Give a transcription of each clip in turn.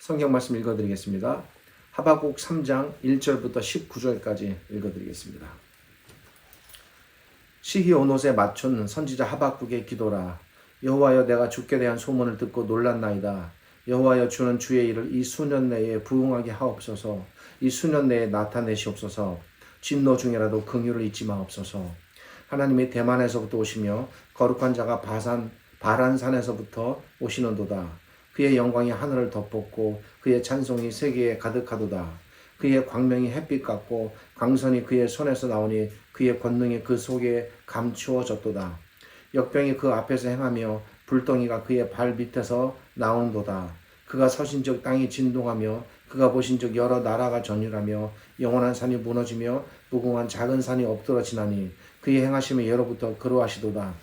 성경 말씀 읽어드리겠습니다. 하박국 3장 1절부터 19절까지 읽어드리겠습니다. 시기 온 옷에 맞춘 선지자 하박국의 기도라. 여호와여, 내가 주께 대한 소문을 듣고 놀랐나이다. 여호와여, 주는 주의 일을 이 수년 내에 부응하게 하옵소서. 이 수년 내에 나타내시옵소서. 진노 중이라도 긍휼을 잊지 마옵소서. 하나님이 대만에서부터 오시며 거룩한 자가 바란산에서부터 오시는도다. 그의 영광이 하늘을 덮었고 그의 찬송이 세계에 가득하도다. 그의 광명이 햇빛 같고 광선이 그의 손에서 나오니 그의 권능이 그 속에 감추어졌도다. 역병이 그 앞에서 행하며 불덩이가 그의 발 밑에서 나오는도다. 그가 서신즉 땅이 진동하며 그가 보신즉 여러 나라가 전율하며 영원한 산이 무너지며 무궁한 작은 산이 엎드러지나니 그의 행하심이 예로부터 그러하시도다.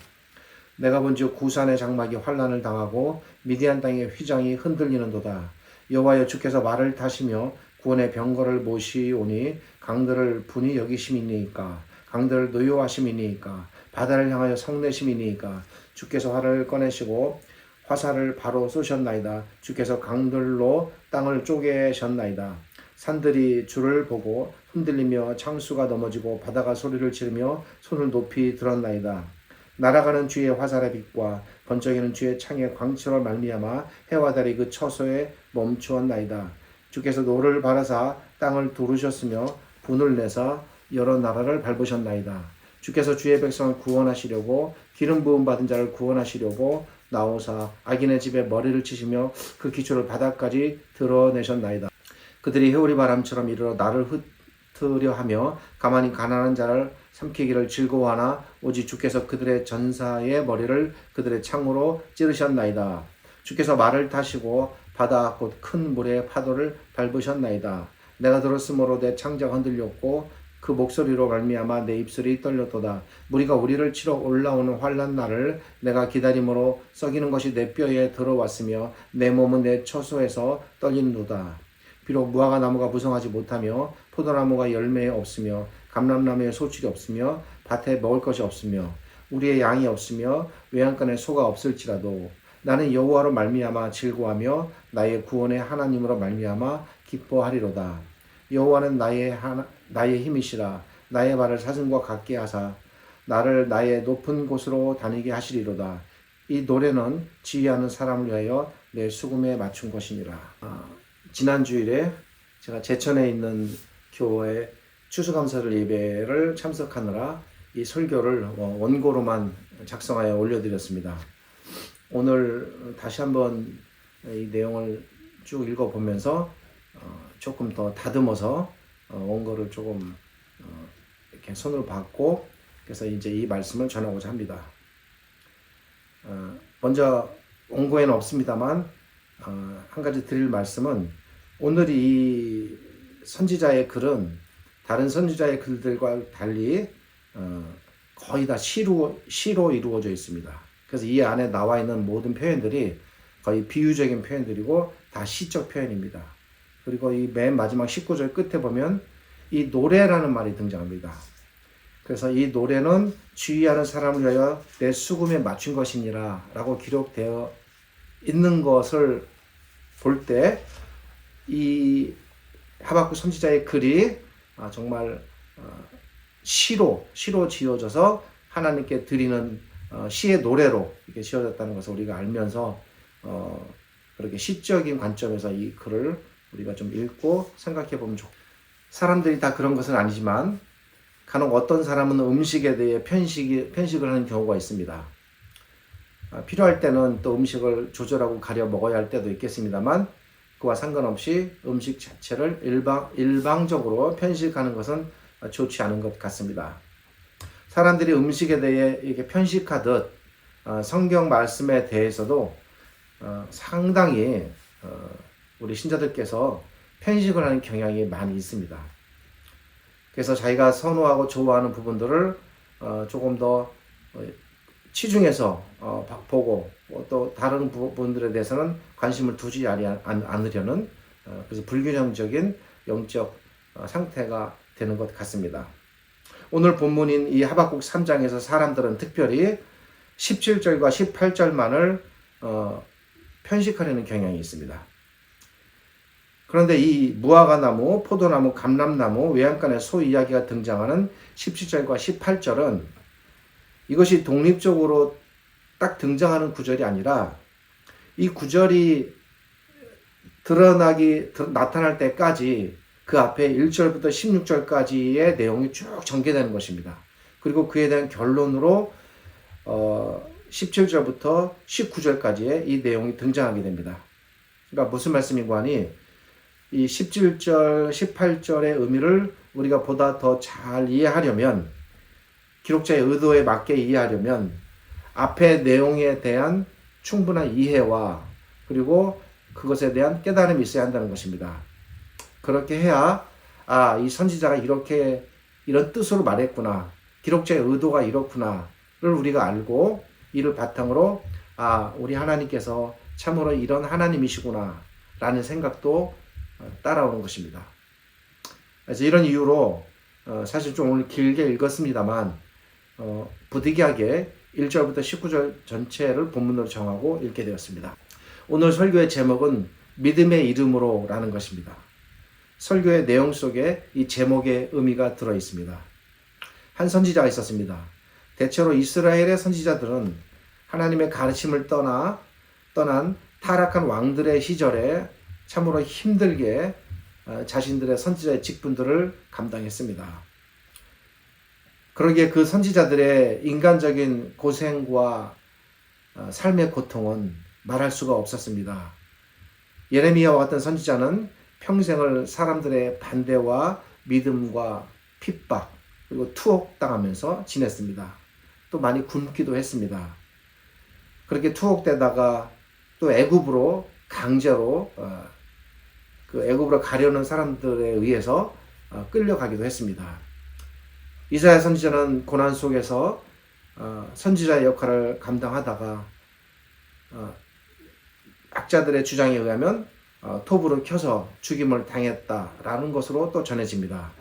내가 본즉 구산의 장막이 환난을 당하고 미디안 땅의 휘장이 흔들리는도다. 여호와여, 주께서 말을 타시며 구원의 병거를 모시오니 강들을 분이 여기심이니이까. 강들을 노여하심이니이까. 바다를 향하여 성내심이니이까. 주께서 활을 꺼내시고 화살을 바로 쏘셨나이다. 주께서 강들로 땅을 쪼개셨나이다. 산들이 주를 보고 흔들리며 창수가 넘어지고 바다가 소리를 지르며 손을 높이 들었나이다. 날아가는 주의 화살의 빛과 번쩍이는 주의 창의 광채로 말미암아 해와 달이 그 처소에 멈추었나이다. 주께서 노를 바라사 땅을 두르셨으며 분을 내사 여러 나라를 밟으셨나이다. 주께서 주의 백성을 구원하시려고 기름 부음 받은 자를 구원하시려고 나오사 악인의 집에 머리를 치시며 그 기초를 바닥까지 드러내셨나이다. 그들이 회오리 바람처럼 이르러 나를 흩으려 하며 가만히 가난한 자를 삼키기를 즐거워하나 오직 주께서 그들의 전사의 머리를 그들의 창으로 찌르셨나이다. 주께서 말을 타시고 바다 곧 큰 물의 파도를 밟으셨나이다. 내가 들었으므로 내 창자가 흔들렸고 그 목소리로 말미암아 내 입술이 떨렸도다. 무리가 우리를 치러 올라오는 환난 날을 내가 기다림으로 썩이는 것이 내 뼈에 들어왔으며 내 몸은 내 처소에서 떨리는도다. 비록 무화과 나무가 무성하지 못하며 포도나무가 열매 없으며 감람나무에 소출이 없으며 밭에 먹을 것이 없으며 우리의 양이 없으며 외양간에 소가 없을지라도 나는 여호와로 말미암아 즐거워하며 나의 구원의 하나님으로 말미암아 기뻐하리로다. 여호와는 나의 힘이시라. 나의 발을 사슴과 같게 하사 나를 나의 높은 곳으로 다니게 하시리로다. 이 노래는 지휘하는 사람을 위하여 내 수금에 맞춘 것이니라. 지난 주일에 제가 제천에 있는 교회 추수감사절 예배를 참석하느라 이 설교를 원고로만 작성하여 올려드렸습니다. 오늘 다시 한번 이 내용을 쭉 읽어보면서 조금 더 다듬어서 원고를 조금 이렇게 손으로 받고 그래서 이제 이 말씀을 전하고자 합니다. 먼저 원고에는 없습니다만 한 가지 드릴 말씀은 오늘 이 선지자의 글은 다른 선지자의 글들과 달리 거의 다 시로 이루어져 있습니다. 그래서 이 안에 나와 있는 모든 표현들이 거의 비유적인 표현들이고 다 시적 표현입니다. 그리고 이 맨 마지막 19절 끝에 보면 이 노래라는 말이 등장합니다. 그래서 이 노래는 주의하는 사람을 위하여 내 수금에 맞춘 것이니라 라고 기록되어 있는 것을 볼 때 이 하박국 선지자의 글이 정말 시로 지어져서 하나님께 드리는 시의 노래로 이렇게 지어졌다는 것을 우리가 알면서 그렇게 시적인 관점에서 이 글을 우리가 좀 읽고 생각해 보면 좋겠습니다. 사람들이 다 그런 것은 아니지만 간혹 어떤 사람은 음식에 대해 편식을 하는 경우가 있습니다. 필요할 때는 또 음식을 조절하고 가려 먹어야 할 때도 있겠습니다만 그와 상관없이 음식 자체를 일방적으로 편식하는 것은 좋지 않은 것 같습니다. 사람들이 음식에 대해 이렇게 편식하듯 성경 말씀에 대해서도 상당히 우리 신자들께서 편식을 하는 경향이 많이 있습니다. 그래서 자기가 선호하고 좋아하는 부분들을 조금 더 치중해서 보고 또 다른 부분들에 대해서는 관심을 두지 않으려는 그래서 불균형적인 영적 상태가 되는 것 같습니다. 오늘 본문인 이 하박국 3장에서 사람들은 특별히 17절과 18절만을 편식하려는 경향이 있습니다. 그런데 이 무화과나무, 포도나무, 감람나무, 외양간의 소 이야기가 등장하는 17절과 18절은 이것이 독립적으로 딱 등장하는 구절이 아니라 이 구절이 나타날 때까지 그 앞에 1절부터 16절까지의 내용이 쭉 전개되는 것입니다. 그리고 그에 대한 결론으로 17절부터 19절까지의 이 내용이 등장하게 됩니다. 그러니까 무슨 말씀인고 하니 이 17절, 18절의 의미를 우리가 보다 더 잘 이해하려면 기록자의 의도에 맞게 이해하려면 앞의 내용에 대한 충분한 이해와 그리고 그것에 대한 깨달음이 있어야 한다는 것입니다. 그렇게 해야 이 선지자가 이런 뜻으로 말했구나. 기록자의 의도가 이렇구나를 우리가 알고 이를 바탕으로 우리 하나님께서 참으로 이런 하나님이시구나 라는 생각도 따라오는 것입니다. 그래서 이런 이유로 사실 좀 오늘 길게 읽었습니다만 부득이하게 1절부터 19절 전체를 본문으로 정하고 읽게 되었습니다. 오늘 설교의 제목은 믿음의 이름으로 라는 것입니다. 설교의 내용 속에 이 제목의 의미가 들어 있습니다. 한 선지자가 있었습니다. 대체로 이스라엘의 선지자들은 하나님의 가르침을 떠난 타락한 왕들의 시절에 참으로 힘들게 자신들의 선지자의 직분들을 감당했습니다. 그러기에 그 선지자들의 인간적인 고생과 삶의 고통은 말할 수가 없었습니다. 예레미야와 같은 선지자는 평생을 사람들의 반대와 믿음과 핍박 그리고 투옥당하면서 지냈습니다. 또 많이 굶기도 했습니다. 그렇게 투옥되다가 또 애굽으로 강제로 그 애굽으로 가려는 사람들에 의해서 끌려가기도 했습니다. 이사야 선지자는 고난 속에서 선지자의 역할을 감당하다가 학자들의 주장에 의하면 톱으로 켜서 죽임을 당했다라는 것으로 또 전해집니다.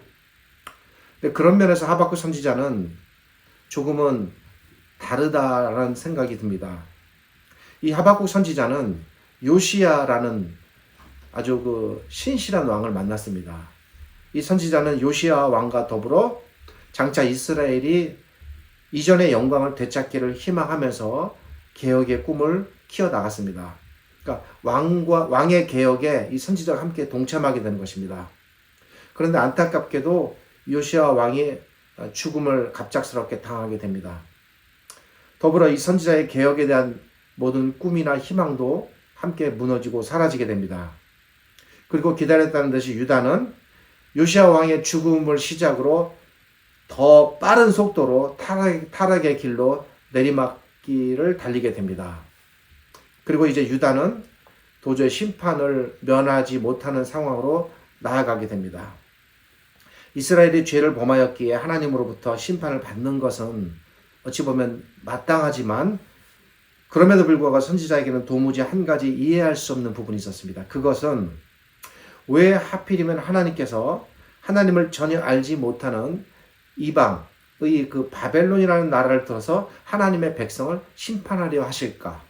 그런 면에서 하박국 선지자는 조금은 다르다라는 생각이 듭니다. 이 하박국 선지자는 요시야라는 아주 신실한 왕을 만났습니다. 이 선지자는 요시야 왕과 더불어 장차 이스라엘이 이전의 영광을 되찾기를 희망하면서 개혁의 꿈을 키워나갔습니다. 그러니까 왕의 개혁에 이 선지자가 함께 동참하게 되는 것입니다. 그런데 안타깝게도 요시야 왕이 죽음을 갑작스럽게 당하게 됩니다. 더불어 이 선지자의 개혁에 대한 모든 꿈이나 희망도 함께 무너지고 사라지게 됩니다. 그리고 기다렸다는 듯이 유다는 요시야 왕의 죽음을 시작으로 더 빠른 속도로 타락의 길로 내리막길을 달리게 됩니다. 그리고 이제 유다는 도저히 심판을 면하지 못하는 상황으로 나아가게 됩니다. 이스라엘이 죄를 범하였기에 하나님으로부터 심판을 받는 것은 어찌 보면 마땅하지만 그럼에도 불구하고 선지자에게는 도무지 한 가지 이해할 수 없는 부분이 있었습니다. 그것은 왜 하필이면 하나님께서 하나님을 전혀 알지 못하는 이방의 그 바벨론이라는 나라를 들어서 하나님의 백성을 심판하려 하실까?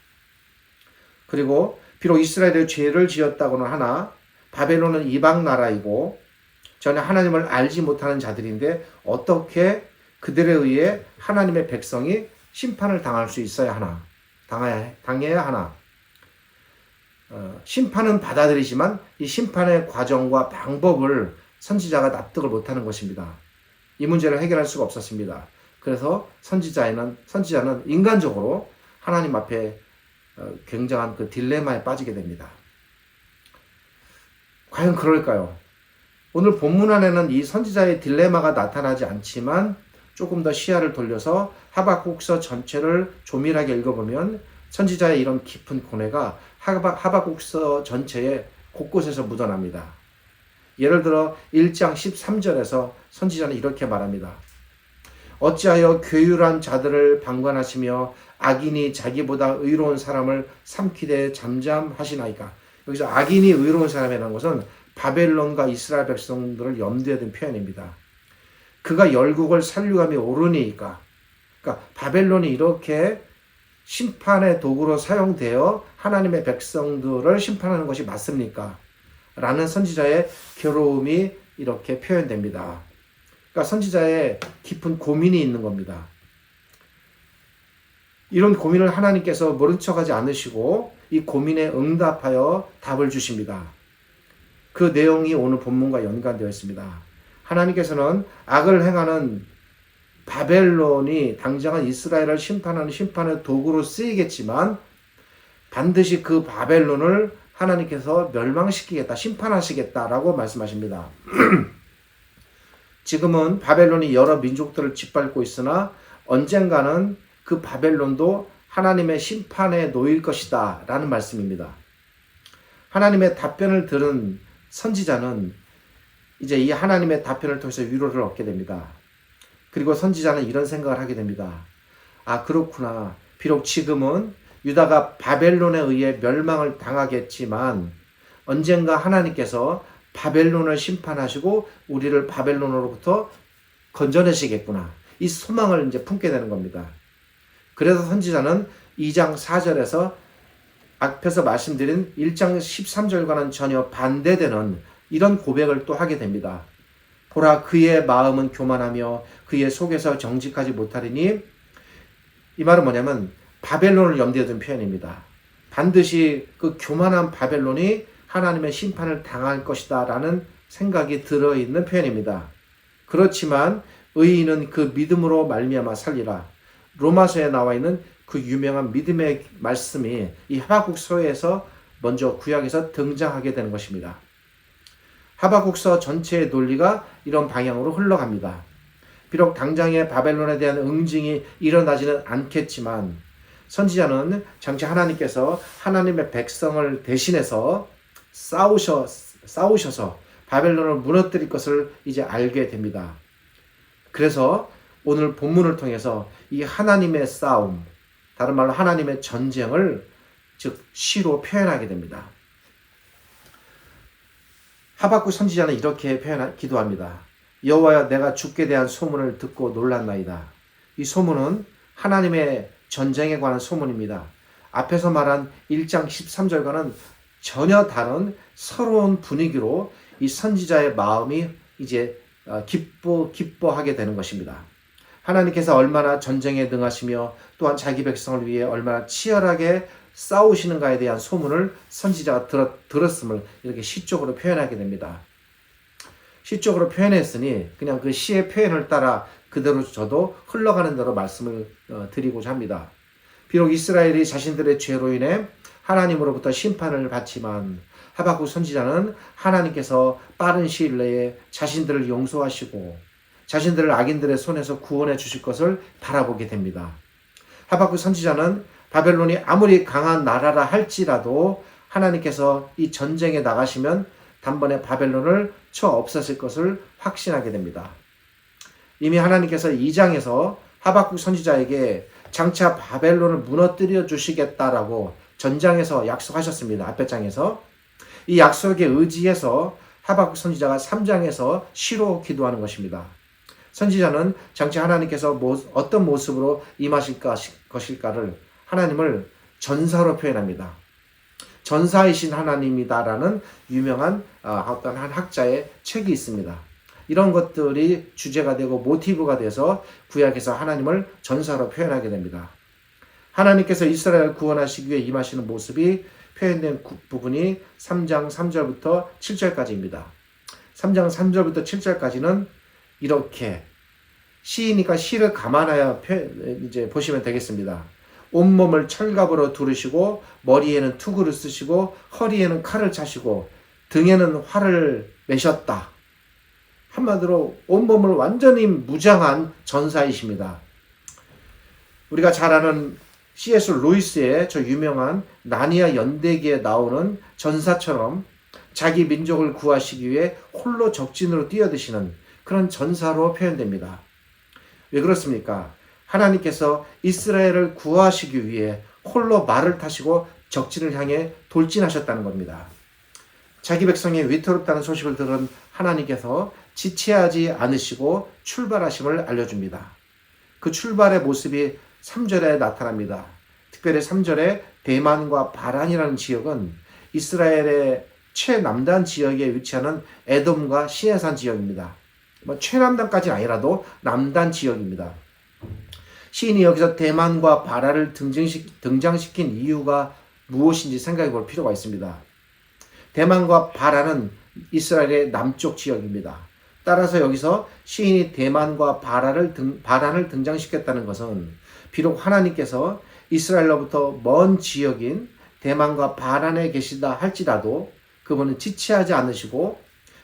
그리고 비록 이스라엘의 죄를 지었다고는 하나 바벨론은 이방 나라이고 전혀 하나님을 알지 못하는 자들인데 어떻게 그들에 의해 하나님의 백성이 심판을 당할 수 있어야 하나? 당해야 하나? 심판은 받아들이지만 이 심판의 과정과 방법을 선지자가 납득을 못하는 것입니다. 이 문제를 해결할 수가 없었습니다. 그래서 선지자는 인간적으로 하나님 앞에 굉장한 그 딜레마에 빠지게 됩니다. 과연 그럴까요? 오늘 본문 안에는 이 선지자의 딜레마가 나타나지 않지만 조금 더 시야를 돌려서 하박국서 전체를 조밀하게 읽어보면 선지자의 이런 깊은 고뇌가 하박국서 전체에 곳곳에서 묻어납니다. 예를 들어 1장 13절에서 선지자는 이렇게 말합니다. 어찌하여 괴율한 자들을 방관하시며 악인이 자기보다 의로운 사람을 삼키되 잠잠하시나이까. 여기서 악인이 의로운 사람이라는 것은 바벨론과 이스라엘 백성들을 염두에 둔 표현입니다. 그가 열국을 살류감이 오르니까. 그러니까 바벨론이 이렇게 심판의 도구로 사용되어 하나님의 백성들을 심판하는 것이 맞습니까? 라는 선지자의 괴로움이 이렇게 표현됩니다. 그러니까 선지자의 깊은 고민이 있는 겁니다. 이런 고민을 하나님께서 모른 척하지 않으시고 이 고민에 응답하여 답을 주십니다. 그 내용이 오늘 본문과 연관되어 있습니다. 하나님께서는 악을 행하는 바벨론이 당장은 이스라엘을 심판하는 심판의 도구로 쓰이겠지만 반드시 그 바벨론을 하나님께서 멸망시키겠다, 심판하시겠다라고 말씀하십니다. 지금은 바벨론이 여러 민족들을 짓밟고 있으나 언젠가는 그 바벨론도 하나님의 심판에 놓일 것이다 라는 말씀입니다. 하나님의 답변을 들은 선지자는 이제 이 하나님의 답변을 통해서 위로를 얻게 됩니다. 그리고 선지자는 이런 생각을 하게 됩니다. 아, 그렇구나. 비록 지금은 유다가 바벨론에 의해 멸망을 당하겠지만 언젠가 하나님께서 바벨론을 심판하시고 우리를 바벨론으로부터 건져내시겠구나. 이 소망을 이제 품게 되는 겁니다. 그래서 선지자는 2장 4절에서 앞에서 말씀드린 1장 13절과는 전혀 반대되는 이런 고백을 또 하게 됩니다. 보라, 그의 마음은 교만하며 그의 속에서 정직하지 못하리니, 이 말은 뭐냐면 바벨론을 염두에 둔 표현입니다. 반드시 그 교만한 바벨론이 하나님의 심판을 당할 것이다 라는 생각이 들어있는 표현입니다. 그렇지만 의인은 그 믿음으로 말미암아 살리라. 로마서에 나와 있는 그 유명한 믿음의 말씀이 이 하박국서에서 먼저 구약에서 등장하게 되는 것입니다. 하박국서 전체의 논리가 이런 방향으로 흘러갑니다. 비록 당장의 바벨론에 대한 응징이 일어나지는 않겠지만 선지자는 장차 하나님께서 하나님의 백성을 대신해서 싸우셔서 바벨론을 무너뜨릴 것을 이제 알게 됩니다. 그래서 오늘 본문을 통해서 이 하나님의 싸움, 다른 말로 하나님의 전쟁을 즉 시로 표현하게 됩니다. 하박국 선지자는 이렇게 기도합니다. 여호와여, 내가 주께 대한 소문을 듣고 놀랐나이다. 이 소문은 하나님의 전쟁에 관한 소문입니다. 앞에서 말한 1장 13절과는 전혀 다른 새로운 분위기로 이 선지자의 마음이 이제 기뻐하게 되는 것입니다. 하나님께서 얼마나 전쟁에 능하시며 또한 자기 백성을 위해 얼마나 치열하게 싸우시는가에 대한 소문을 선지자가 들었음을 이렇게 시적으로 표현하게 됩니다. 시적으로 표현했으니 그냥 그 시의 표현을 따라 그대로 저도 흘러가는 대로 말씀을 드리고자 합니다. 비록 이스라엘이 자신들의 죄로 인해 하나님으로부터 심판을 받지만 하박국 선지자는 하나님께서 빠른 시일 내에 자신들을 용서하시고 자신들을 악인들의 손에서 구원해 주실 것을 바라보게 됩니다. 하박국 선지자는 바벨론이 아무리 강한 나라라 할지라도 하나님께서 이 전쟁에 나가시면 단번에 바벨론을 쳐 없애실 것을 확신하게 됩니다. 이미 하나님께서 2장에서 하박국 선지자에게 장차 바벨론을 무너뜨려 주시겠다라고 전장에서 약속하셨습니다. 앞에 장에서. 이 약속에 의지해서 하박국 선지자가 3장에서 시로 기도하는 것입니다. 선지자는 장차 하나님께서 어떤 모습으로 임하실 것일까를 하나님을 전사로 표현합니다. 전사이신 하나님이다라는 유명한 어떤 한 학자의 책이 있습니다. 이런 것들이 주제가 되고 모티브가 돼서 구약에서 하나님을 전사로 표현하게 됩니다. 하나님께서 이스라엘을 구원하시기 위해 임하시는 모습이 표현된 부분이 3장 3절부터 7절까지입니다. 3장 3절부터 7절까지는 이렇게 시이니까 시를 감안하여 이제 보시면 되겠습니다. 온몸을 철갑으로 두르시고 머리에는 투구를 쓰시고 허리에는 칼을 차시고 등에는 활을 매셨다. 한마디로 온몸을 완전히 무장한 전사이십니다. 우리가 잘 아는 C.S. 루이스의 저 유명한 나니아 연대기에 나오는 전사처럼 자기 민족을 구하시기 위해 홀로 적진으로 뛰어드시는 그런 전사로 표현됩니다. 왜 그렇습니까? 하나님께서 이스라엘을 구하시기 위해 홀로 말을 타시고 적진을 향해 돌진하셨다는 겁니다. 자기 백성이 위태롭다는 소식을 들은 하나님께서 지체하지 않으시고 출발하심을 알려줍니다. 그 출발의 모습이 3절에 나타납니다. 특별히 3절에 대만과 바란이라는 지역은 이스라엘의 최남단 지역에 위치하는 에돔과 시내산 지역입니다. 최남단까지는 아니라도 남단 지역입니다. 시인이 여기서 대만과 바라를 등장시킨 이유가 무엇인지 생각해 볼 필요가 있습니다. 대만과 바라는 이스라엘의 남쪽 지역입니다. 따라서 여기서 시인이 대만과 바란을 등장시켰다는 것은 비록 하나님께서 이스라엘로부터 먼 지역인 대만과 바란에 계시다 할지라도 그분은 지체하지 않으시고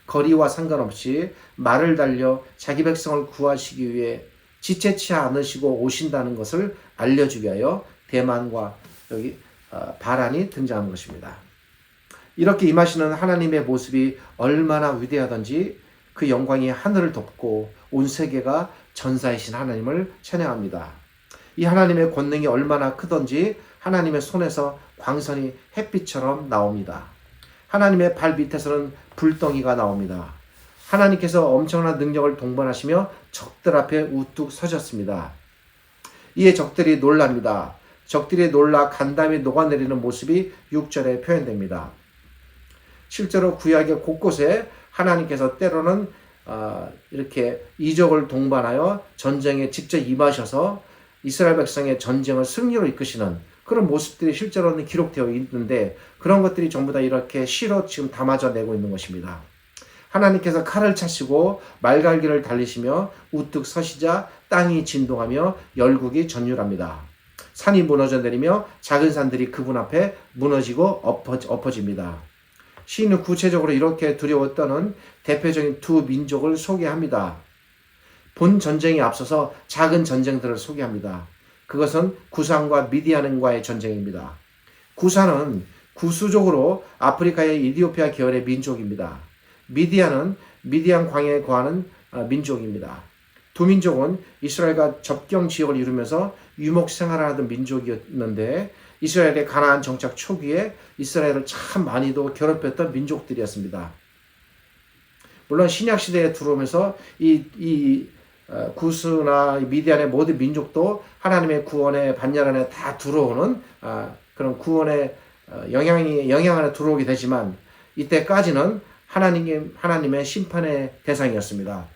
거리와 상관없이 말을 달려 자기 백성을 구하시기 위해 지체치 않으시고 오신다는 것을 알려주기 위하여 대만과 여기 바란이 등장하는 것입니다. 이렇게 임하시는 하나님의 모습이 얼마나 위대하던지 그 영광이 하늘을 덮고 온 세계가 전사이신 하나님을 찬양합니다. 이 하나님의 권능이 얼마나 크던지 하나님의 손에서 광선이 햇빛처럼 나옵니다. 하나님의 발 밑에서는 불덩이가 나옵니다. 하나님께서 엄청난 능력을 동반하시며 적들 앞에 우뚝 서셨습니다. 이에 적들이 놀랍니다. 적들이 놀라 간담이 녹아내리는 모습이 6절에 표현됩니다. 실제로 구약의 곳곳에 하나님께서 때로는 이렇게 이적을 동반하여 전쟁에 직접 임하셔서 이스라엘 백성의 전쟁을 승리로 이끄시는 그런 모습들이 실제로는 기록되어 있는데 그런 것들이 전부 다 이렇게 시로 지금 담아져 내고 있는 것입니다. 하나님께서 칼을 차시고 말갈기를 달리시며 우뚝 서시자 땅이 진동하며 열국이 전율합니다. 산이 무너져 내리며 작은 산들이 그분 앞에 무너지고 엎어집니다. 시인은 구체적으로 이렇게 두려워 떠는 대표적인 두 민족을 소개합니다. 본 전쟁에 앞서서 작은 전쟁들을 소개합니다. 그것은 구산과 미디안과의 전쟁입니다. 구산은 구수적으로 아프리카의 이디오피아 계열의 민족입니다. 미디안은 미디안 광야에 거하는 민족입니다. 두 민족은 이스라엘과 접경 지역을 이루면서 유목 생활을 하던 민족이었는데 이스라엘의 가나안 정착 초기에 이스라엘을 참 많이도 괴롭혔던 민족들이었습니다. 물론 신약 시대에 들어오면서 구스나 미디안의 모든 민족도 하나님의 구원의 반열 안에 다 들어오는 그런 구원의 영향 안에 들어오게 되지만 이때까지는 하나님의 심판의 대상이었습니다.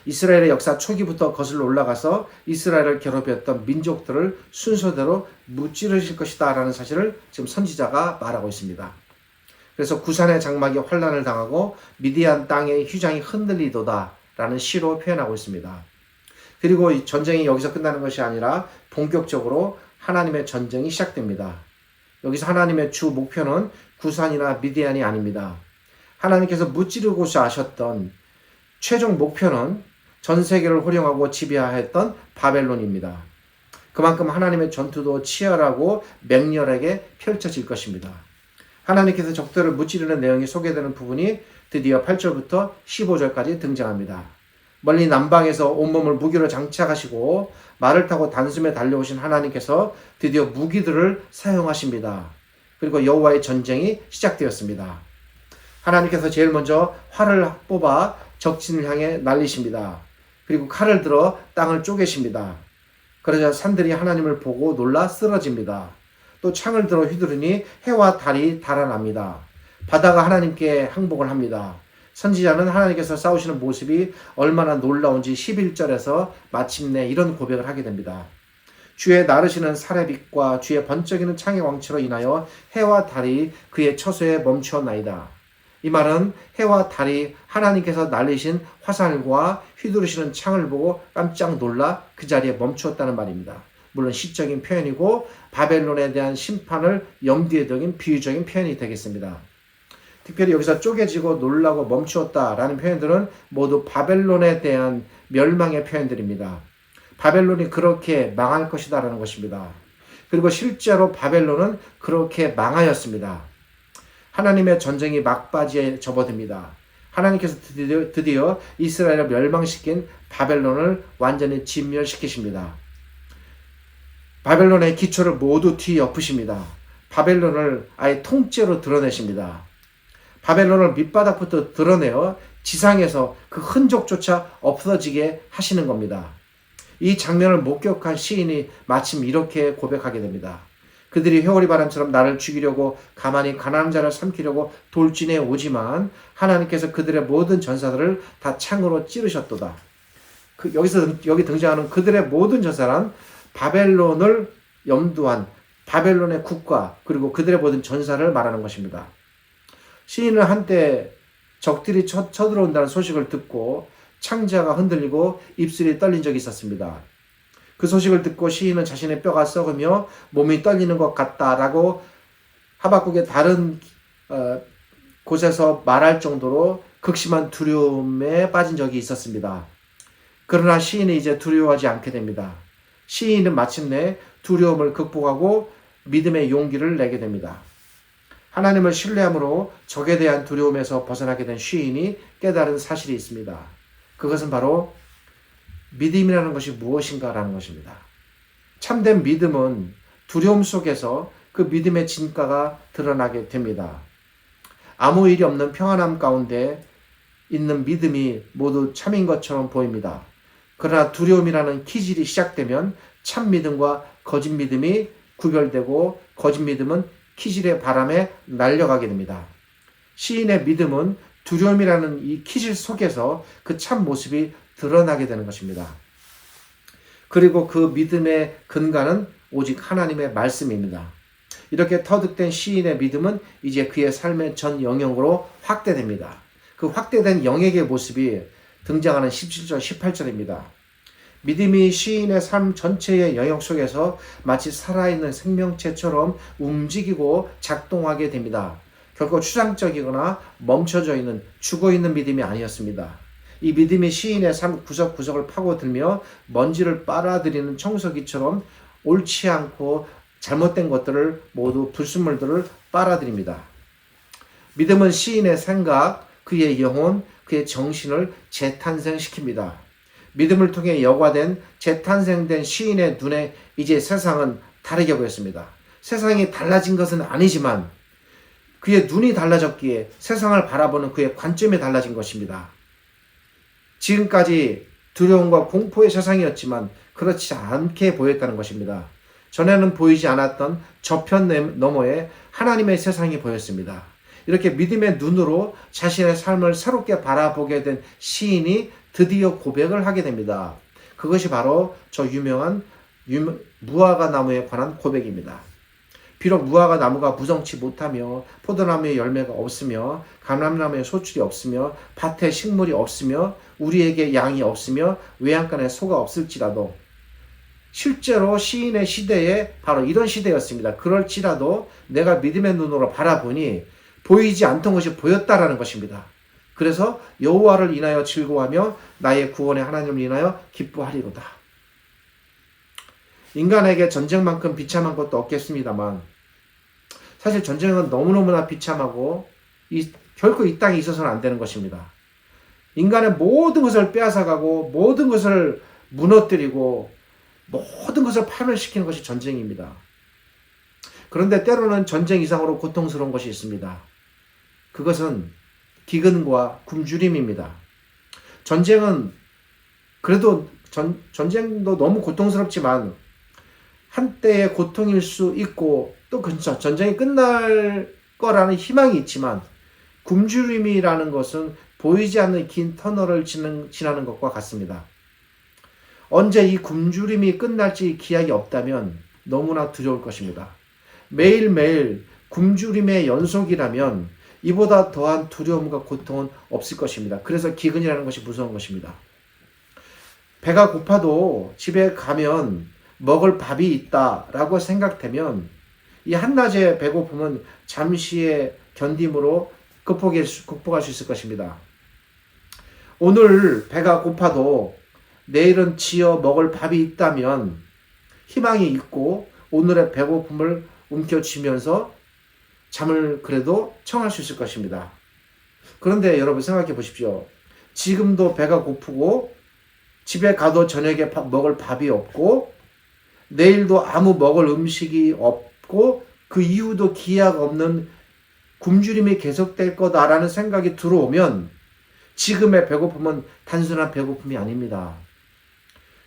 이스라엘의 역사 초기부터 거슬러 올라가서 이스라엘을 괴롭혔던 민족들을 순서대로 무찌르실 것이다 라는 사실을 지금 선지자가 말하고 있습니다. 그래서 구산의 장막이 환란을 당하고 미디안 땅의 휘장이 흔들리도다 라는 시로 표현하고 있습니다. 그리고 이 전쟁이 여기서 끝나는 것이 아니라 본격적으로 하나님의 전쟁이 시작됩니다. 여기서 하나님의 주 목표는 구산이나 미디안이 아닙니다. 하나님께서 무찌르고자 하셨던 최종 목표는 전 세계를 호령하고 지배하였던 바벨론입니다. 그만큼 하나님의 전투도 치열하고 맹렬하게 펼쳐질 것입니다. 하나님께서 적들을 무찌르는 내용이 소개되는 부분이 드디어 8절부터 15절까지 등장합니다. 멀리 남방에서 온몸을 무기로 장착하시고 말을 타고 단숨에 달려오신 하나님께서 드디어 무기들을 사용하십니다. 그리고 여호와의 전쟁이 시작되었습니다. 하나님께서 제일 먼저 활을 뽑아 적진을 향해 날리십니다. 그리고 칼을 들어 땅을 쪼개십니다. 그러자 산들이 하나님을 보고 놀라 쓰러집니다. 또 창을 들어 휘두르니 해와 달이 달아납니다. 바다가 하나님께 항복을 합니다. 선지자는 하나님께서 싸우시는 모습이 얼마나 놀라운지 11절에서 마침내 이런 고백을 하게 됩니다. 주의 나르시는 사레빛과 주의 번쩍이는 창의 왕치로 인하여 해와 달이 그의 처소에 멈추었나이다. 이 말은 해와 달이 하나님께서 날리신 화살과 휘두르시는 창을 보고 깜짝 놀라 그 자리에 멈추었다는 말입니다. 물론 시적인 표현이고 바벨론에 대한 심판을 염두에 둔 비유적인 표현이 되겠습니다. 특별히 여기서 쪼개지고 놀라고 멈추었다라는 표현들은 모두 바벨론에 대한 멸망의 표현들입니다. 바벨론이 그렇게 망할 것이다라는 것입니다. 그리고 실제로 바벨론은 그렇게 망하였습니다. 하나님의 전쟁이 막바지에 접어듭니다. 하나님께서 드디어 이스라엘을 멸망시킨 바벨론을 완전히 진멸시키십니다. 바벨론의 기초를 모두 뒤엎으십니다. 바벨론을 아예 통째로 드러내십니다. 바벨론을 밑바닥부터 드러내어 지상에서 그 흔적조차 없어지게 하시는 겁니다. 이 장면을 목격한 시인이 마침 이렇게 고백하게 됩니다. 그들이 회오리 바람처럼 나를 죽이려고 가만히 가난한 자를 삼키려고 돌진해 오지만 하나님께서 그들의 모든 전사들을 다 창으로 찌르셨도다. 여기 등장하는 그들의 모든 전사란 바벨론을 염두한 바벨론의 국가 그리고 그들의 모든 전사를 말하는 것입니다. 시인은 한때 적들이 쳐들어온다는 소식을 듣고 창자가 흔들리고 입술이 떨린 적이 있었습니다. 그 소식을 듣고 시인은 자신의 뼈가 썩으며 몸이 떨리는 것 같다라고 하박국의 다른 곳에서 말할 정도로 극심한 두려움에 빠진 적이 있었습니다. 그러나 시인은 이제 두려워하지 않게 됩니다. 시인은 마침내 두려움을 극복하고 믿음의 용기를 내게 됩니다. 하나님을 신뢰함으로 적에 대한 두려움에서 벗어나게 된 시인이 깨달은 사실이 있습니다. 그것은 바로 믿음이라는 것이 무엇인가라는 것입니다. 참된 믿음은 두려움 속에서 그 믿음의 진가가 드러나게 됩니다. 아무 일이 없는 평안함 가운데 있는 믿음이 모두 참인 것처럼 보입니다. 그러나 두려움이라는 기질이 시작되면 참 믿음과 거짓 믿음이 구별되고 거짓 믿음은 기질의 바람에 날려가게 됩니다. 시인의 믿음은 두려움이라는 이 기질 속에서 그 참 모습이 드러나게 되는 것입니다. 그리고 그 믿음의 근간은 오직 하나님의 말씀입니다. 이렇게 터득된 시인의 믿음은 이제 그의 삶의 전 영역으로 확대됩니다. 그 확대된 영역의 모습이 등장하는 17절, 18절입니다. 믿음이 시인의 삶 전체의 영역 속에서 마치 살아있는 생명체처럼 움직이고 작동하게 됩니다. 결코 추상적이거나 멈춰져 있는 죽어있는 믿음이 아니었습니다. 이 믿음이 시인의 삶 구석구석을 파고들며 먼지를 빨아들이는 청소기처럼 옳지 않고 잘못된 것들을 모두 불순물들을 빨아들입니다. 믿음은 시인의 생각, 그의 영혼, 그의 정신을 재탄생시킵니다. 믿음을 통해 여과된 재탄생된 시인의 눈에 이제 세상은 다르게 보였습니다. 세상이 달라진 것은 아니지만 그의 눈이 달라졌기에 세상을 바라보는 그의 관점이 달라진 것입니다. 지금까지 두려움과 공포의 세상이었지만 그렇지 않게 보였다는 것입니다. 전에는 보이지 않았던 저편 너머에 하나님의 세상이 보였습니다. 이렇게 믿음의 눈으로 자신의 삶을 새롭게 바라보게 된 시인이 드디어 고백을 하게 됩니다. 그것이 바로 저 유명한 무화과 나무에 관한 고백입니다. 비록 무화과 나무가 무성치 못하며 포도나무에 열매가 없으며 감람나무에 소출이 없으며 밭에 식물이 없으며 우리에게 양이 없으며 외양간에 소가 없을지라도 실제로 시인의 시대에 바로 이런 시대였습니다. 그럴지라도 내가 믿음의 눈으로 바라보니 보이지 않던 것이 보였다라는 것입니다. 그래서 여호와를 인하여 즐거워하며 나의 구원의 하나님을 인하여 기뻐하리로다. 인간에게 전쟁만큼 비참한 것도 없겠습니다만 사실 전쟁은 너무너무나 비참하고 결코 이 땅에 있어서는 안 되는 것입니다. 인간의 모든 것을 빼앗아가고 모든 것을 무너뜨리고 모든 것을 파멸시키는 것이 전쟁입니다. 그런데 때로는 전쟁 이상으로 고통스러운 것이 있습니다. 그것은 기근과 굶주림입니다. 전쟁은 그래도 전쟁도 너무 고통스럽지만 한때의 고통일 수 있고 또 전쟁이 끝날 거라는 희망이 있지만 굶주림이라는 것은 보이지 않는 긴 터널을 지나는 것과 같습니다. 언제 이 굶주림이 끝날지 기약이 없다면 너무나 두려울 것입니다. 매일매일 굶주림의 연속이라면 이보다 더한 두려움과 고통은 없을 것입니다. 그래서 기근이라는 것이 무서운 것입니다. 배가 고파도 집에 가면 먹을 밥이 있다라고 생각되면 이 한낮의 배고픔은 잠시의 견딤으로 극복할 수 있을 것입니다. 오늘 배가 고파도 내일은 지어 먹을 밥이 있다면 희망이 있고 오늘의 배고픔을 움켜쥐면서 잠을 그래도 청할 수 있을 것입니다. 그런데 여러분 생각해 보십시오. 지금도 배가 고프고 집에 가도 저녁에 먹을 밥이 없고 내일도 아무 먹을 음식이 없고 그 이후도 기약 없는 굶주림이 계속될 거다라는 생각이 들어오면 지금의 배고픔은 단순한 배고픔이 아닙니다.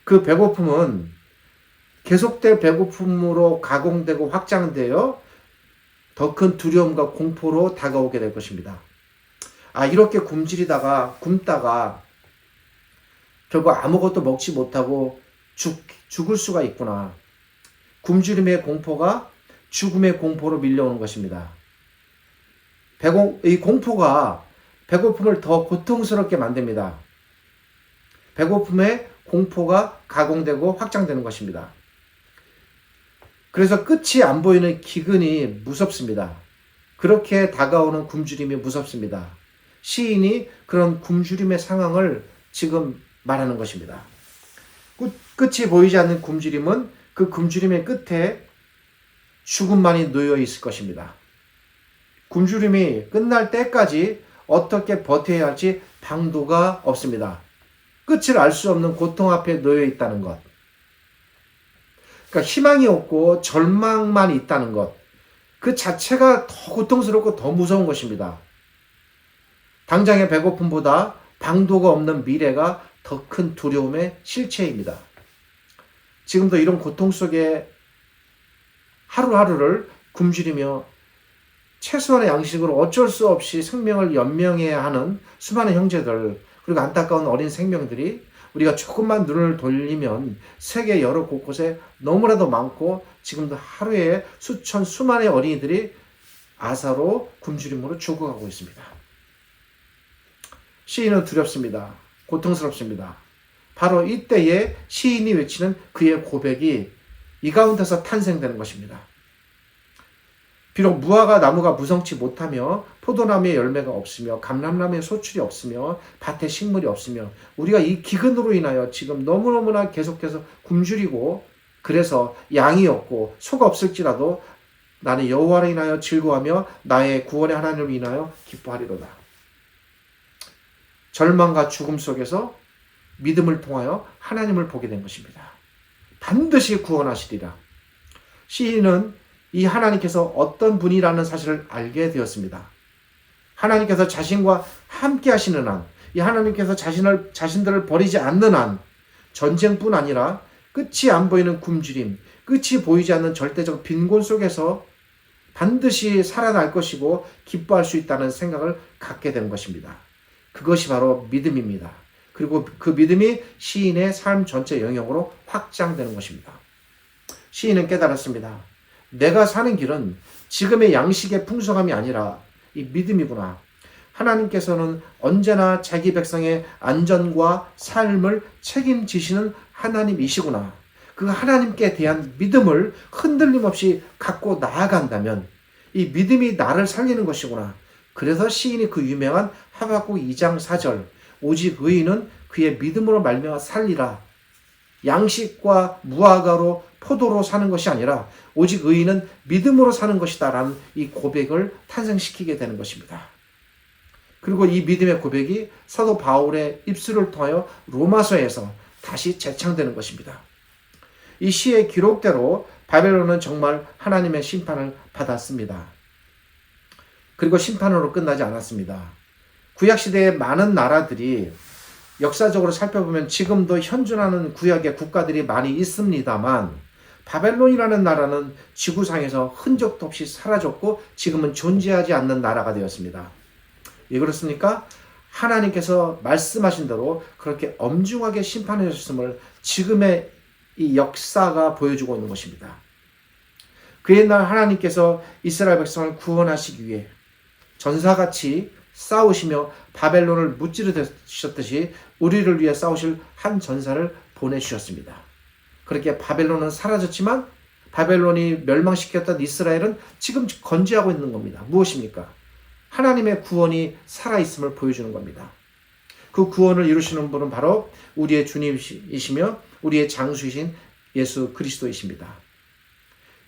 그 배고픔은 계속될 배고픔으로 가공되고 확장되어 더 큰 두려움과 공포로 다가오게 될 것입니다. 이렇게 굶다가 결국 아무것도 먹지 못하고 죽을 수가 있구나. 굶주림의 공포가 죽음의 공포로 밀려오는 것입니다. 이 공포가 배고픔을 더 고통스럽게 만듭니다. 배고픔의 공포가 가공되고 확장되는 것입니다. 그래서 끝이 안 보이는 기근이 무섭습니다. 그렇게 다가오는 굶주림이 무섭습니다. 시인이 그런 굶주림의 상황을 지금 말하는 것입니다. 끝이 보이지 않는 굶주림은 그 굶주림의 끝에 죽음만이 놓여 있을 것입니다. 굶주림이 끝날 때까지 어떻게 버텨야 할지 방도가 없습니다. 끝을 알 수 없는 고통 앞에 놓여 있다는 것. 그러니까 희망이 없고 절망만 있다는 것. 그 자체가 더 고통스럽고 더 무서운 것입니다. 당장의 배고픔보다 방도가 없는 미래가 더 큰 두려움의 실체입니다. 지금도 이런 고통 속에 하루하루를 굶주리며 최소한의 양식으로 어쩔 수 없이 생명을 연명해야 하는 수많은 형제들, 그리고 안타까운 어린 생명들이 우리가 조금만 눈을 돌리면 세계 여러 곳곳에 너무나도 많고 지금도 하루에 수많은 어린이들이 아사로 굶주림으로 죽어가고 있습니다. 시인은 두렵습니다. 고통스럽습니다. 바로 이때에 시인이 외치는 그의 고백이 이 가운데서 탄생되는 것입니다. 비록 무화과 나무가 무성치 못하며 포도나무에 열매가 없으며 감람나무에 소출이 없으며 밭에 식물이 없으며 우리가 이 기근으로 인하여 지금 너무너무나 계속해서 굶주리고 그래서 양이 없고 소가 없을지라도 나는 여호와를 인하여 즐거워하며 나의 구원의 하나님을 인하여 기뻐하리로다. 절망과 죽음 속에서 믿음을 통하여 하나님을 보게 된 것입니다. 반드시 구원하시리라. 시인은 이 하나님께서 어떤 분이라는 사실을 알게 되었습니다. 하나님께서 자신과 함께 하시는 한, 이 하나님께서 자신들을 버리지 않는 한, 전쟁뿐 아니라 끝이 안 보이는 굶주림, 끝이 보이지 않는 절대적 빈곤 속에서 반드시 살아날 것이고 기뻐할 수 있다는 생각을 갖게 된 것입니다. 그것이 바로 믿음입니다. 그리고 그 믿음이 시인의 삶 전체 영역으로 확장되는 것입니다. 시인은 깨달았습니다. 내가 사는 길은 지금의 양식의 풍성함이 아니라 이 믿음이구나. 하나님께서는 언제나 자기 백성의 안전과 삶을 책임지시는 하나님이시구나. 그 하나님께 대한 믿음을 흔들림 없이 갖고 나아간다면 이 믿음이 나를 살리는 것이구나. 그래서 시인이 그 유명한 하박국 2장 4절 오직 의인은 그의 믿음으로 말미암아 살리라. 양식과 무화과로 포도로 사는 것이 아니라 오직 의인은 믿음으로 사는 것이다 라는 이 고백을 탄생시키게 되는 것입니다. 그리고 이 믿음의 고백이 사도 바울의 입술을 통하여 로마서에서 다시 재창되는 것입니다. 이 시의 기록대로 바벨론은 정말 하나님의 심판을 받았습니다. 그리고 심판으로 끝나지 않았습니다. 구약시대의 많은 나라들이 역사적으로 살펴보면 지금도 현존하는 구약의 국가들이 많이 있습니다만 바벨론이라는 나라는 지구상에서 흔적도 없이 사라졌고 지금은 존재하지 않는 나라가 되었습니다. 왜 그렇습니까? 하나님께서 말씀하신 대로 그렇게 엄중하게 심판해 주셨음을 지금의 이 역사가 보여주고 있는 것입니다. 그 옛날 하나님께서 이스라엘 백성을 구원하시기 위해 전사같이 싸우시며 바벨론을 무찌르셨듯이 우리를 위해 싸우실 한 전사를 보내주셨습니다. 그렇게 바벨론은 사라졌지만 바벨론이 멸망시켰던 이스라엘은 지금 건재하고 있는 겁니다. 무엇입니까? 하나님의 구원이 살아있음을 보여주는 겁니다. 그 구원을 이루시는 분은 바로 우리의 주님이시며 우리의 장수이신 예수 그리스도이십니다.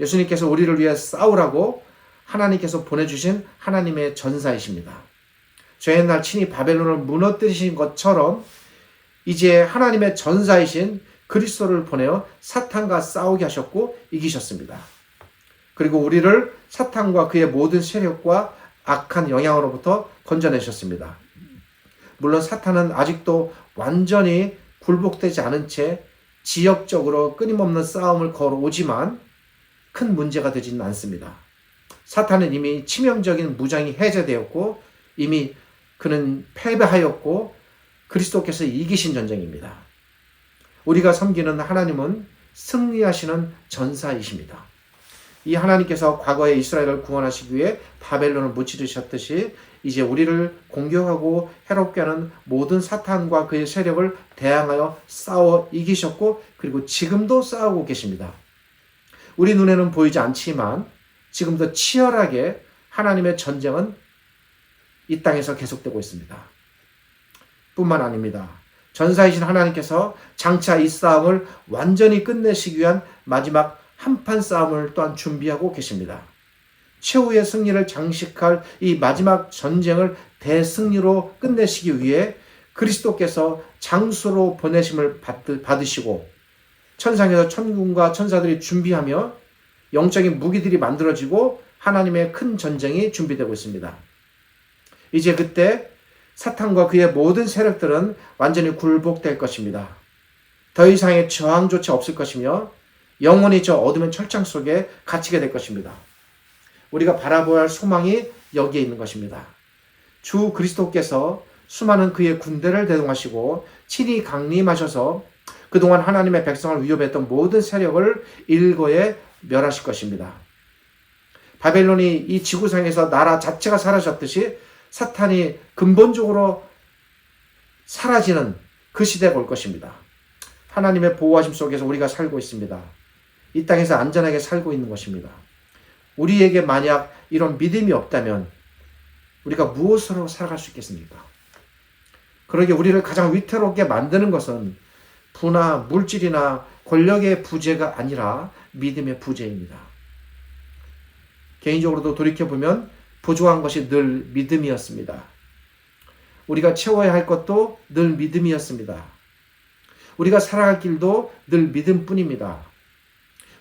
예수님께서 우리를 위해 싸우라고 하나님께서 보내주신 하나님의 전사이십니다. 저 옛날 친히 바벨론을 무너뜨리신 것처럼 이제 하나님의 전사이신 그리스도를 보내어 사탄과 싸우게 하셨고 이기셨습니다. 그리고 우리를 사탄과 그의 모든 세력과 악한 영향으로부터 건져내셨습니다. 물론 사탄은 아직도 완전히 굴복되지 않은 채 지역적으로 끊임없는 싸움을 걸어오지만 큰 문제가 되지는 않습니다. 사탄은 이미 치명적인 무장이 해제되었고 이미 그는 패배하였고 그리스도께서 이기신 전쟁입니다. 우리가 섬기는 하나님은 승리하시는 전사이십니다. 이 하나님께서 과거에 이스라엘을 구원하시기 위해 바벨론을 무찌르셨듯이 이제 우리를 공격하고 해롭게 하는 모든 사탄과 그의 세력을 대항하여 싸워 이기셨고 그리고 지금도 싸우고 계십니다. 우리 눈에는 보이지 않지만 지금도 치열하게 하나님의 전쟁은 이 땅에서 계속되고 있습니다. 뿐만 아닙니다. 전사이신 하나님께서 장차 이 싸움을 완전히 끝내시기 위한 마지막 한판 싸움을 또한 준비하고 계십니다. 최후의 승리를 장식할 이 마지막 전쟁을 대승리로 끝내시기 위해 그리스도께서 장수로 보내심을 받으시고 천상에서 천군과 천사들이 준비하며 영적인 무기들이 만들어지고 하나님의 큰 전쟁이 준비되고 있습니다. 이제 그때 사탄과 그의 모든 세력들은 완전히 굴복될 것입니다. 더 이상의 저항조차 없을 것이며 영원히 저 어둠의 철창 속에 갇히게 될 것입니다. 우리가 바라보아야 할 소망이 여기에 있는 것입니다. 주 그리스도께서 수많은 그의 군대를 대동하시고 친히 강림하셔서 그동안 하나님의 백성을 위협했던 모든 세력을 일거에 멸하실 것입니다. 바벨론이 이 지구상에서 나라 자체가 사라졌듯이 사탄이 근본적으로 사라지는 그 시대가 올 것입니다. 하나님의 보호하심 속에서 우리가 살고 있습니다. 이 땅에서 안전하게 살고 있는 것입니다. 우리에게 만약 이런 믿음이 없다면 우리가 무엇으로 살아갈 수 있겠습니까? 그러기에 우리를 가장 위태롭게 만드는 것은 부나 물질이나 권력의 부재가 아니라 믿음의 부재입니다. 개인적으로도 돌이켜보면 부족한 것이 늘 믿음이었습니다. 우리가 채워야 할 것도 늘 믿음이었습니다. 우리가 살아갈 길도 늘 믿음뿐입니다.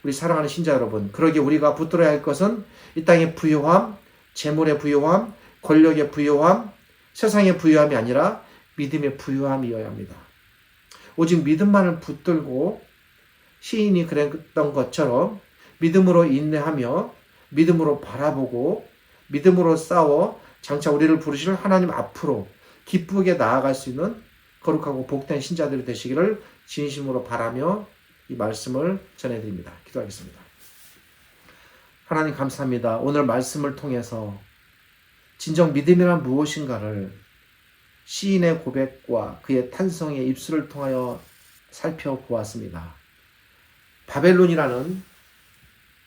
우리 사랑하는 신자 여러분, 그러기에 우리가 붙들어야 할 것은 이 땅의 부요함, 재물의 부요함, 권력의 부요함, 세상의 부요함이 아니라 믿음의 부요함이어야 합니다. 오직 믿음만을 붙들고 시인이 그랬던 것처럼 믿음으로 인내하며 믿음으로 바라보고 믿음으로 싸워 장차 우리를 부르실 하나님 앞으로 기쁘게 나아갈 수 있는 거룩하고 복된 신자들이 되시기를 진심으로 바라며 이 말씀을 전해드립니다. 기도하겠습니다. 하나님 감사합니다. 오늘 말씀을 통해서 진정 믿음이란 무엇인가를 시인의 고백과 그의 탄성의 입술을 통하여 살펴보았습니다. 바벨론이라는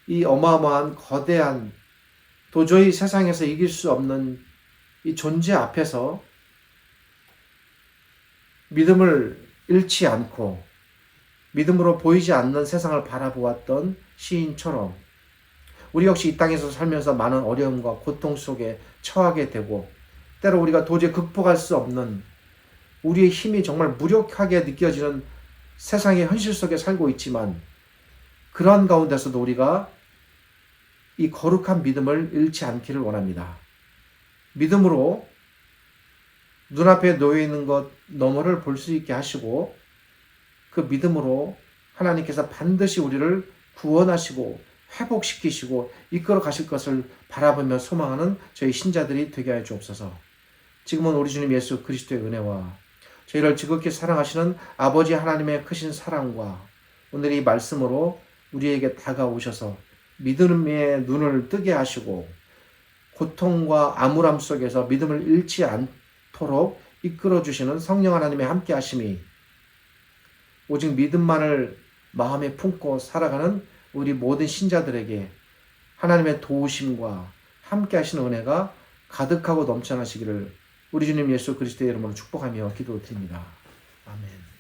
이 어마어마한 거대한 도저히 세상에서 이길 수 없는 이 존재 앞에서 믿음을 잃지 않고 믿음으로 보이지 않는 세상을 바라보았던 시인처럼 우리 역시 이 땅에서 살면서 많은 어려움과 고통 속에 처하게 되고 때로 우리가 도저히 극복할 수 없는 우리의 힘이 정말 무력하게 느껴지는 세상의 현실 속에 살고 있지만 그러한 가운데서도 우리가 이 거룩한 믿음을 잃지 않기를 원합니다. 믿음으로 눈앞에 놓여있는 것 너머를 볼 수 있게 하시고 그 믿음으로 하나님께서 반드시 우리를 구원하시고 회복시키시고 이끌어 가실 것을 바라보며 소망하는 저희 신자들이 되게 하여 주옵소서. 지금은 우리 주님 예수 그리스도의 은혜와 저희를 지극히 사랑하시는 아버지 하나님의 크신 사랑과 오늘 이 말씀으로 우리에게 다가오셔서 믿음의 눈을 뜨게 하시고 고통과 암울함 속에서 믿음을 잃지 않도록 이끌어 주시는 성령 하나님의 함께 하심이 오직 믿음만을 마음에 품고 살아가는 우리 모든 신자들에게 하나님의 도우심과 함께 하시는 은혜가 가득하고 넘쳐나시기를 우리 주님 예수 그리스도의 이름으로 축복하며 기도드립니다. 아멘.